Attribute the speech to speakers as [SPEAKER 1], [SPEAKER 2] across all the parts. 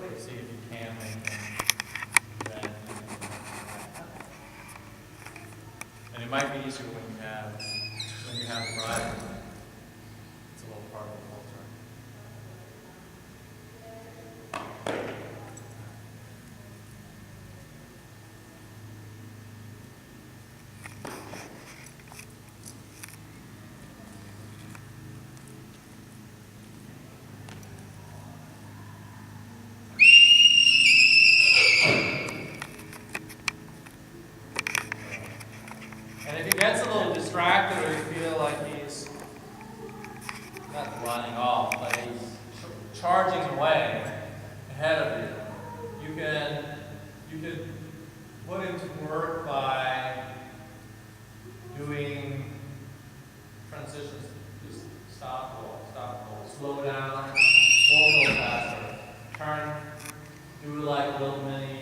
[SPEAKER 1] sort of see if you can make them bend. And it might be easier when you have the driver. It's a little part of the culture. And if he gets a little distracted or you feel like he's not running off, but he's charging away ahead of you, you can put him to work by doing transitions. Just stop, go, slow down, won't go faster. Turn, do like a little mini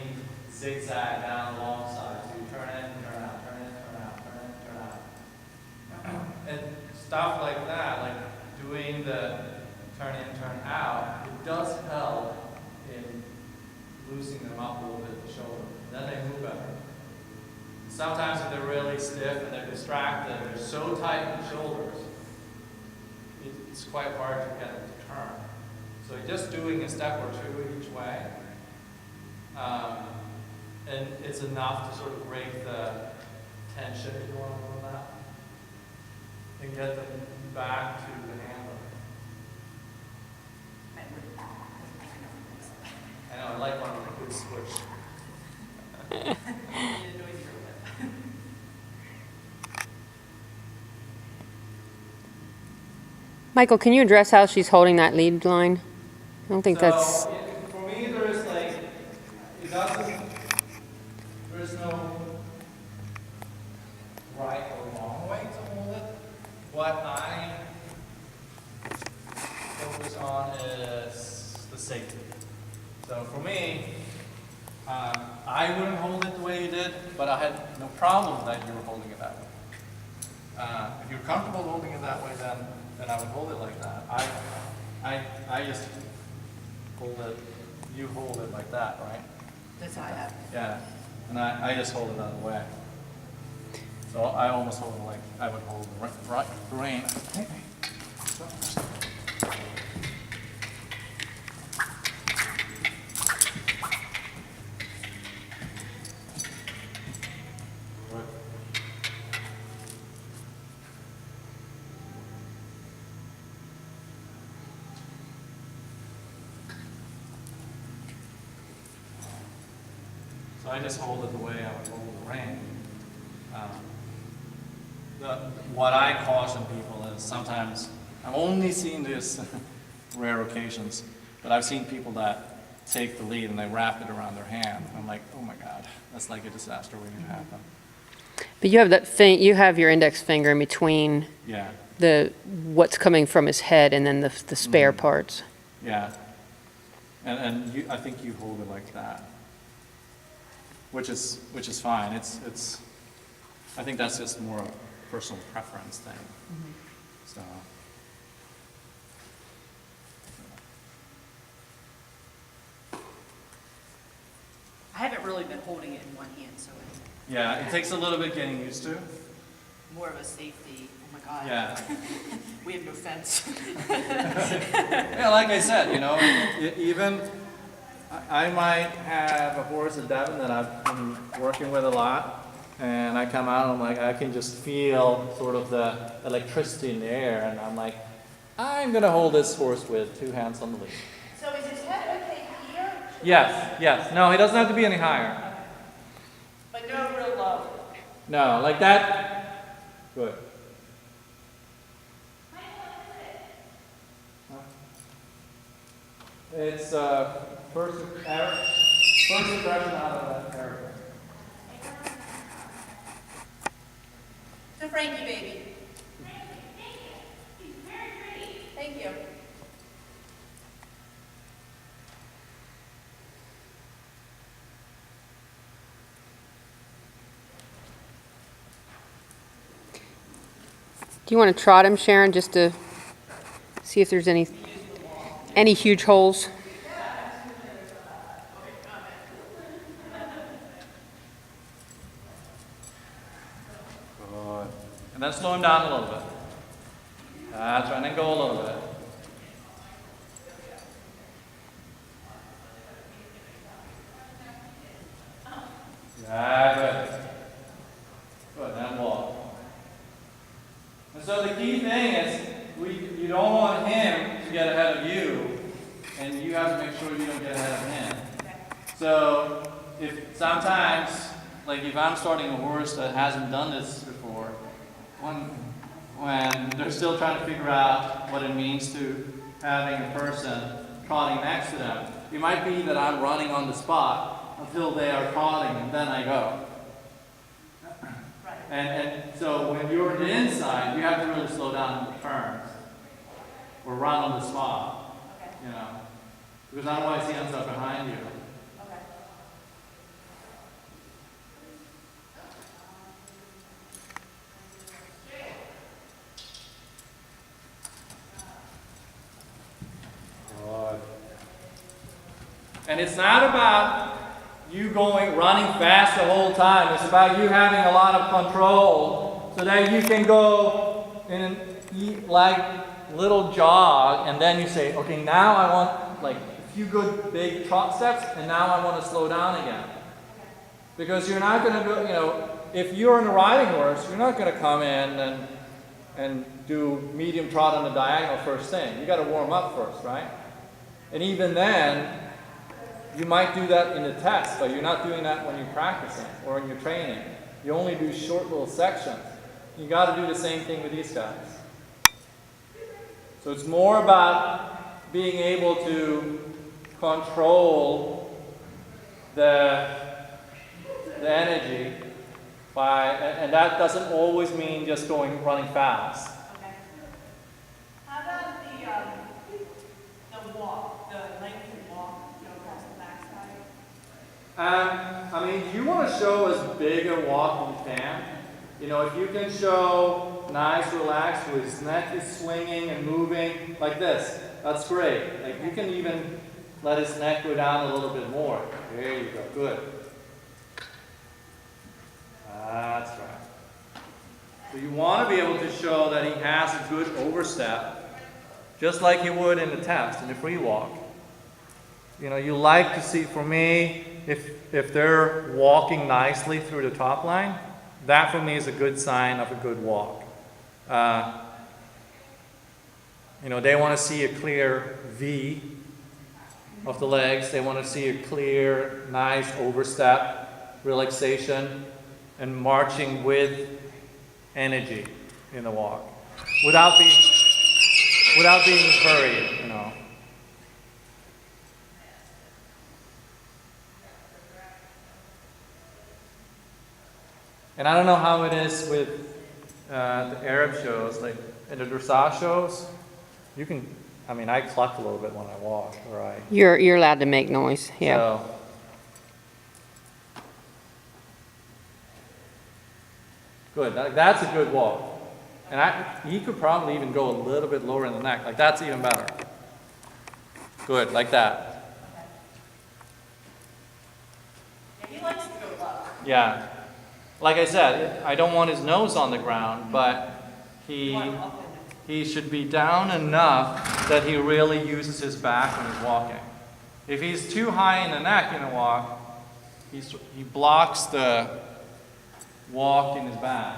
[SPEAKER 1] zigzag down the long side. So you turn in, turn out, turn in, turn out, turn in, turn out. And stuff like that, like doing the turn in, turn out, it does help in loosening them up a little bit at the shoulder. Then they move better. Sometimes if they're really stiff and they're distracted, they're so tight in the shoulders, it's quite hard to get them to turn. So just doing a step or two each way, and it's enough to sort of break the tension, if you want to call that, and get them back to the handle. I know, I like one with a good switch.
[SPEAKER 2] Michael, can you address how she's holding that lead line? I don't think that's...
[SPEAKER 1] For me, there's like, it doesn't, there's no right or wrong way to hold it. What I focus on is the safety. So for me, I wouldn't hold it the way you did, but I had no problem that you were holding it that way. If you're comfortable holding it that way, then I would hold it like that. I just hold it, you hold it like that, right?
[SPEAKER 3] That's how I have.
[SPEAKER 1] Yeah, and I just hold it out of the way. So I almost hold it like I would hold the rein. So I just hold it the way I would hold the rein. What I caution people is sometimes, I've only seen this rare occasions, but I've seen people that take the lead and they wrap it around their hand. I'm like, oh my God, that's like a disaster waiting to happen.
[SPEAKER 2] But you have that thing, you have your index finger in between
[SPEAKER 1] Yeah,
[SPEAKER 2] what's coming from his head and then the spare parts.
[SPEAKER 1] yeah. And I think you hold it like that, which is fine. It's I think that's just more a personal preference thing. So.
[SPEAKER 3] I haven't really been holding it in one hand, so it's
[SPEAKER 1] Yeah, it takes a little bit getting used to.
[SPEAKER 3] more of a safety. Oh my God.
[SPEAKER 1] Yeah.
[SPEAKER 3] We have no fence.
[SPEAKER 1] Yeah, like I said, even I might have a horse at Devon that I've been working with a lot, and I come out and I'm like, I can just feel sort of the electricity in the air, and I'm like, I'm gonna hold this horse with 2 hands on the lead.
[SPEAKER 3] So is his head okay here?
[SPEAKER 1] Yes. No, he doesn't have to be any higher.
[SPEAKER 3] But no real low.
[SPEAKER 1] No, like that. Good. It's first impression out of that character.
[SPEAKER 3] So Frankie, baby. Thank you.
[SPEAKER 2] Do you want to trot him, Sharon, just to see if there's any huge holes?
[SPEAKER 1] then slow him down a little bit. That's right, and then go a little bit. Yeah, good. Good, then walk. And so the key thing is, you don't want him to get ahead of you, and you have to make sure you don't get ahead of him. So, if sometimes, like if I'm starting a horse that hasn't done this before, when they're still trying to figure out what it means to having a person trotting next to them, it might be that I'm running on the spot until they are trotting, and then I go. And so when you're on the inside, you have to really slow down in the turns, or run on the spot, you know, because otherwise he ends up behind you. And it's not about you running fast the whole time. It's about you having a lot of control so that you can go in like little jog, and then you say, okay, now I want like a few good big trot steps, and now I want to slow down again. Because you're not going to go, you know, if you're on a riding horse, you're not going to come in and do medium trot on the diagonal first thing. You got to warm up first, right? And even then, you might do that in the test, but you're not doing that when you're practicing or when you're training. You only do short little sections. You got to do the same thing with these guys. So it's more about being able to control the energy and that doesn't always mean just running fast.
[SPEAKER 3] Okay. How about the walk, the lengthened walk, you know, across the backside?
[SPEAKER 1] I mean, you want to show as big a walk as you can. You know, if you can show nice, relaxed, where his neck is swinging and moving like this, that's great. Like you can even let his neck go down a little bit more. There you go, good. That's right. So you want to be able to show that he has a good overstep, just like you would in the test, in the free walk. You know, you like to see, for me, if they're walking nicely through the top line, that for me is a good sign of a good walk. You know, they want to see a clear V of the legs. They want to see a clear, nice overstep, relaxation, and marching with energy in the walk, without being hurried, you know. And I don't know how it is with the Arab shows, like in the dressage shows, you can, I mean, I cluck a little bit when I walk, or
[SPEAKER 2] You're allowed to make noise, yeah.
[SPEAKER 1] So, good, that's a good walk. And he could probably even go a little bit lower in the neck, like that's even better. Good, like that.
[SPEAKER 3] Yeah, he likes to go low.
[SPEAKER 1] Yeah. Like I said, I don't want his nose on the ground, but he should be down enough that he really uses his back when he's walking. If he's too high in the neck in a walk, he blocks the walk in his back.